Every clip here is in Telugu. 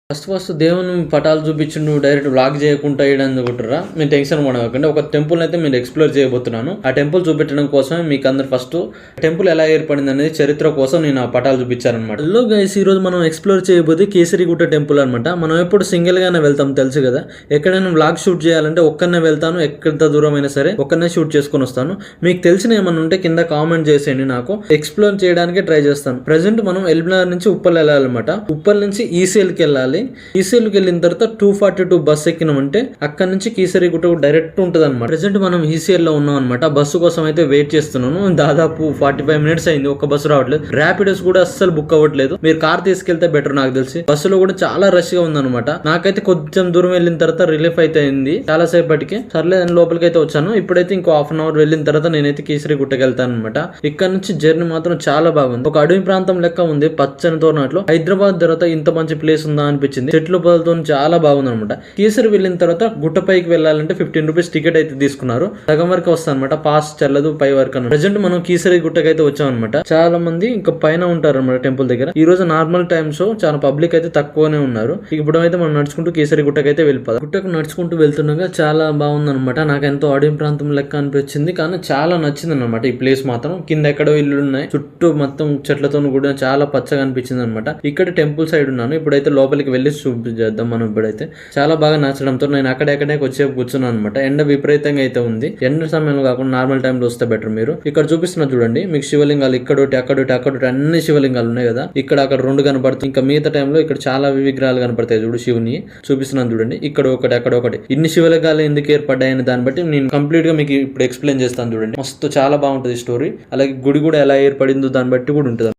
ఫస్ట్ దేవుని పటాలు చూపించిండు డైరెక్ట్ బ్లాగ్ చేయకుండా అనుకుంటారా? మీరు టెన్షన్ పడకండి. ఒక టెంపుల్ అయితే మీరు ఎక్స్ప్లోర్ చేయబోతున్నాను. ఆ టెంపుల్ చూపించడం కోసమే మీకు అందరు ఫస్ట్ టెంపుల్ ఎలా ఏర్పడింది అనేది చరిత్ర కోసం నేను ఆ పటాలు చూపించారనమాట. హలో గైస్, ఈ రోజు మనం ఎక్స్ప్లోర్ చేయబోతే కేసరిగుట్ట టెంపుల్ అనమాట. మనం ఎప్పుడు సింగిల్ గానే వెళ్తాం తెలుసు కదా. ఎక్కడైనా బ్లాగ్ షూట్ చేయాలంటే ఒక్కనే వెళ్తాను. ఎక్కడ దూరం అయినా సరే ఒక్కనే షూట్ చేసుకొని వస్తాను. మీకు తెలిసిన ఏమన్నా ఉంటే కింద కామెంట్ చేసేయండి, నాకు ఎక్స్ప్లోర్ చేయడానికి ట్రై చేస్తాను. ప్రెసెంట్ మనం ఎల్బినార్ నుంచి ఉప్పల్ వెళ్ళాలన్నమాట. ఉప్పల్ నుంచి ఈసీఎల్కి వెళ్ళాలి. ఈసీఎల్కి వెళ్ళిన తర్వాత 242 బస్ ఎక్కినామంటే అక్కడ నుంచి కీసరిగుట్ట డైరెక్ట్ ఉంటుంది అనమాట. ప్రెసెంట్ మనం ఈసీఎల్ లో ఉన్నాం అనమాట. బస్సు కోసం అయితే వెయిట్ చేస్తున్నాను. దాదాపు 45 మినిట్స్ అయింది, ఒక్క బస్సు రావట్లేదు. ర్యాపిడోస్ కూడా అస్సలు బుక్ అవ్వట్లేదు. మీరు కార్ తీసుకెళ్తే బెటర్ నాకు తెలిసి. బస్సులో కూడా చాలా రష్ గా ఉందన్నమాట. నాకైతే కొంచెం దూరం వెళ్ళిన తర్వాత రిలీఫ్ అయితే అయింది చాలా సేపటికి. సర్లే లోపలికి అయితే వచ్చాను. ఇప్పుడైతే ఇంకో హాఫ్ అన్ అవర్ వెళ్ళిన తర్వాత నేనైతే కీసరిగుట్టకి వెళ్తాను అనమాట. ఇక్కడ నుంచి జర్నీ మాత్రం చాలా బాగుంది. ఒక అడవి ప్రాంతం లెక్క ఉంది, పచ్చని తోరణాలు. హైదరాబాద్ తర్వాత ఇంత మంచి ప్లేస్ ఉందా అనిపించింది. చెట్లు పొదలతో చాలా బాగుంది అనమాట. కేసరి వెళ్ళిన తర్వాత గుట్టపైకి వెళ్ళాలంటే 15 రూపీస్ టికెట్ అయితే తీసుకున్నారు. సగం వరకు వస్తా అనమాట, పాస్ చెల్లదు పై వరకు అన్నమాట. ప్రెసెంట్ మనం కీసరి గుట్టకి అయితే వచ్చాం అనమాట. చాలా మంది ఇంకా పైన ఉంటారు అనమాట టెంపుల్ దగ్గర. ఈ రోజు నార్మల్ టైమ్స్ చాలా పబ్లిక్ అయితే తక్కువనే ఉన్నారు. ఇప్పుడు అయితే మనం నడుచుకుంటూ కేసరి గుట్టకి అయితే వెళ్ళిపోదాం. గుట్టకు నడుచుకుంటూ వెళ్తుండగా చాలా బాగుంది అనమాట. నాకు ఎంతో అడవి ప్రాంతం లెక్క అనిపించింది, కానీ చాలా నచ్చింది అనమాట ఈ ప్లేస్ మాత్రం. కింద ఎక్కడో ఇల్లు ఉన్నాయి, చుట్టూ మొత్తం చెట్లతో కూడా చాలా పచ్చగా అనిపించింది అనమాట. ఇక్కడ టెంపుల్ సైడ్ ఉన్నాను. ఇప్పుడైతే లోపలికి వెళ్ళి చూపించేద్దాం మనం. ఇప్పుడైతే చాలా బాగా నచ్చడంతో నేను అక్కడెక్కడే వచ్చేపు కూర్చున్నాను అనమాట. ఎండ విపరీతంగా అయితే ఉంది. ఎండ సమయంలో కాకుండా నార్మల్ టైంలో వస్తే బెటర్. మీరు ఇక్కడ చూపిస్తున్నా చూడండి, మీకు శివలింగాలు ఇక్కడోటి అక్కడోటి అక్కడోటి అన్ని శివలింగాలు ఉన్నాయి కదా. ఇక్కడ అక్కడ 2 కనపడుతుంది. ఇంకా మిగతా టైంలో ఇక్కడ చాలా విగ్రహాలు కనపడతాయి చూడు, శివుని చూపిస్తున్నాను చూడండి. ఇక్కడ ఒకటి అక్కడ ఒకటి. ఇన్ని శివలింగాలు ఎందుకు ఏర్పడ్డాయని దాన్ని బట్టి నేను కంప్లీట్ గా మీకు ఇప్పుడు ఎక్స్ప్లెయిన్ చేస్తాను చూడండి. మస్తు చాలా బాగుంటుంది స్టోరీ. అలాగే గుడి కూడా ఎలా ఏర్పడిందో దాన్ని బట్టి కూడా ఉంటుంది.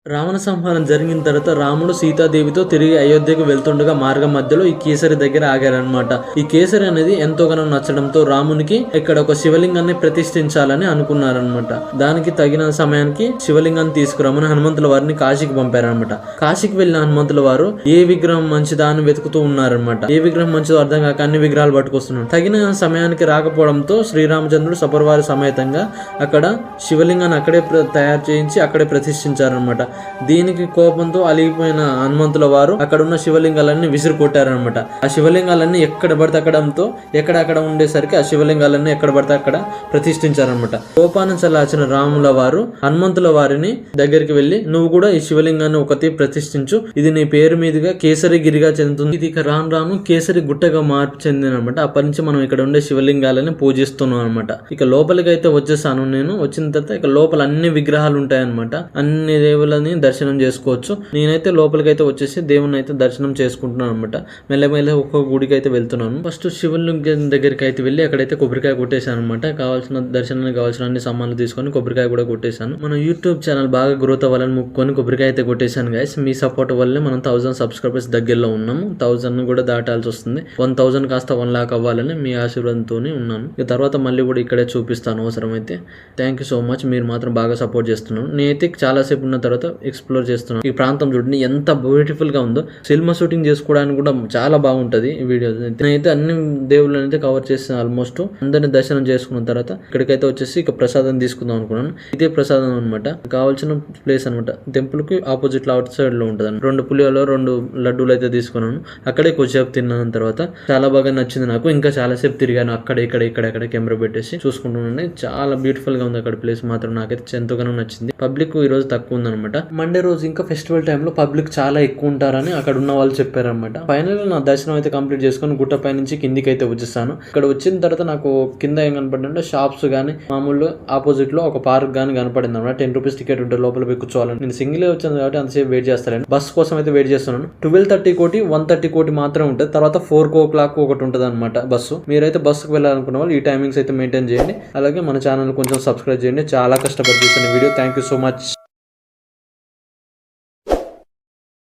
రావణ సంహారం జరిగిన తర్వాత రాముడు సీతాదేవితో తిరిగి అయోధ్యకు వెళ్తుండగా మార్గం మధ్యలో ఈ కేసరి దగ్గర ఆగారనమాట. ఈ కేసరి అనేది ఎంతోగానో నచ్చడంతో రామునికి ఇక్కడ ఒక శివలింగాన్ని ప్రతిష్ఠించాలని అనుకున్నారనమాట. దానికి తగిన సమయానికి శివలింగాన్ని తీసుకురామని హనుమంతుల వారిని కాశీకి పంపారనమాట. కాశీకి వెళ్ళిన హనుమంతుల వారు ఏ విగ్రహం మంచిదా అని వెతుకుతూ ఉన్నారనమాట. ఏ విగ్రహం మంచిదో అర్థం కాక అన్ని విగ్రహాలు పట్టుకొస్తున్నారు. తగిన సమయానికి రాకపోవడంతో శ్రీరామచంద్రుడు సపరివార సమేతంగా అక్కడ శివలింగాన్ని అక్కడే తయారు చేయించి అక్కడే ప్రతిష్ఠించారనమాట. దీనికి కోపంతో అలిగిపోయిన హనుమంతుల వారు అక్కడ ఉన్న శివలింగాలన్నీ విసిరి కొట్టారనమాట. ఆ శివలింగాలన్నీ ఎక్కడ పడితే అక్కడంతో ఎక్కడక్కడ ఉండేసరికి ఆ శివలింగాలన్నీ ఎక్కడ పడితే అక్కడ ప్రతిష్ఠించారనమాట. కోపాన్ని చల్లార్చిన రాముల వారు హనుమంతుల వారిని దగ్గరికి వెళ్లి, నువ్వు కూడా ఈ శివలింగాన్ని ఒకటి ప్రతిష్ఠించు, ఇది నీ పేరు మీదుగా కేసరిగిరిగా చెందుతుంది. ఇది ఇక రాను రాను కేసరి గుట్టగా మార్పు చెందినమాట. అప్పటి నుంచి మనం ఇక్కడ ఉండే శివలింగాలని పూజిస్తున్నాం అనమాట. ఇక లోపలికి అయితే వచ్చేసాను నేను. వచ్చిన తర్వాత ఇక లోపల అన్ని విగ్రహాలు ఉంటాయన్నమాట. అన్ని దేవుళ్ళని దర్శనం చేసుకోవచ్చు. నేనైతే లోపలికి అయితే వచ్చేసి దేవుని అయితే దర్శనం చేసుకుంటున్నాను అనమాట. మెల్లమెల్ల ఒక్కొక్క గుడికి అయితే వెళ్తున్నాను. ఫస్ట్ శివలింగం దగ్గరికి అయితే వెళ్ళి అక్కడైతే కొబ్బరికాయ కొట్టేశాను అనమాట. కావాల్సిన దర్శనానికి కావాల్సిన అన్ని సామాన్లు తీసుకొని కొబ్బరికాయ కూడా కొట్టేశాను. మన యూట్యూబ్ ఛానల్ బాగా గ్రోత్ అవ్వాలని ముక్కొని కొబ్బరికాయ అయితే కొట్టేశాను గైస్. మీ సపోర్ట్ వల్లే మనం 1000 సబ్స్క్రైబర్స్ దగ్గరలో ఉన్నాము. 1000 కూడా దాటాల్సి వస్తుంది. 1000 కాస్త 1 లాక్ అవ్వాలని మీ ఆశీర్వాదంతో ఉన్నాను. ఇక తర్వాత మళ్ళీ కూడా ఇక్కడే చూపిస్తాను అవసరమైతే. Thank you so much. మీరు మాత్రం బాగా సపోర్ట్ చేస్తున్నాను. నేనైతే చాలాసేపు ఉన్న తర్వాత ఎక్స్ప్లోర్ చేస్తున్నాను. ఈ ప్రాంతం చూడండి ఎంత బ్యూటిఫుల్ గా ఉందో. సినిమా షూటింగ్ చేసుకోవడానికి కూడా చాలా బాగుంటది ఈ వీడియో. నేనైతే అన్ని దేవుళ్ళని అయితే కవర్ చేస్తాను. ఆల్మోస్ట్ అందరిని దర్శనం చేసుకున్న తర్వాత ఇక్కడికైతే వచ్చేసి ఇక ప్రసాదం తీసుకుందాం అనుకున్నాను. ఇదే ప్రసాదం అనమాట, కావాల్సిన ప్లేస్ అనమాట. టెంపుల్ కి ఆపోజిట్ లో అవుట్ సైడ్ లో ఉంటుంది. 2 పులిహోరలు 2 లడ్డూలు అయితే తీసుకున్నాను. అక్కడే కొద్దిసేపు తిన్నాను. తర్వాత చాలా బాగా నచ్చింది నాకు. ఇంకా చాలాసేపు తిరిగాను అక్కడ ఇక్కడ కెమెరా పెట్టేసి చూసుకుంటున్నాను. చాలా బ్యూటిఫుల్ గా ఉంది అక్కడ ప్లేస్ మాత్రం. నాకైతే ఎంతగానో నచ్చింది. పబ్లిక్ ఈ రోజు తక్కువ ఉందన్నమాట. మండే రోజు ఇంకా ఫెస్టివల్ టైంలో పబ్లిక్ చాలా ఎక్కువ ఉంటారని అక్కడ ఉన్న వాళ్ళు చెప్పారనమాట. ఫైనల్ నా దర్శనం అయితే కంప్లీట్ చేసుకుని గుట్టపై నుంచి కిందికి అయితే వచ్చేసాను. ఇక్కడ వచ్చిన తర్వాత నాకు కింద ఏం కనపడిందంటే షాప్స్ గానీ మామూలు ఆపోజిట్ లో ఒక పార్క్ గానీ కనపడింది అనమాట. 10 రూపీస్ టికెట్ ఉంటే లోపల కూర్చోవాలని. నేను సింగిలే వచ్చాను కాబట్టి అంతసేపు వెయిట్ చేస్తాను. బస్ కోసం అయితే వెయిట్ చేస్తున్నాను. 12:30 కోటి 1:30 కోటి మాత్రం ఉంటుంది. తర్వాత 4 o'clock ఒకటి ఉంటుంది అనమాట బస్సు. మీరైతే బస్సుకు వెళ్ళాలనుకున్న వాళ్ళు ఈ టైమింగ్స్ అయితే మెయింటైన్ చేయండి. అలాగే మన ఛానల్ కొంచెం సబ్స్క్రైబ్ చేయండి. చాలా కష్టపడి చేసిన video. Thank you so much.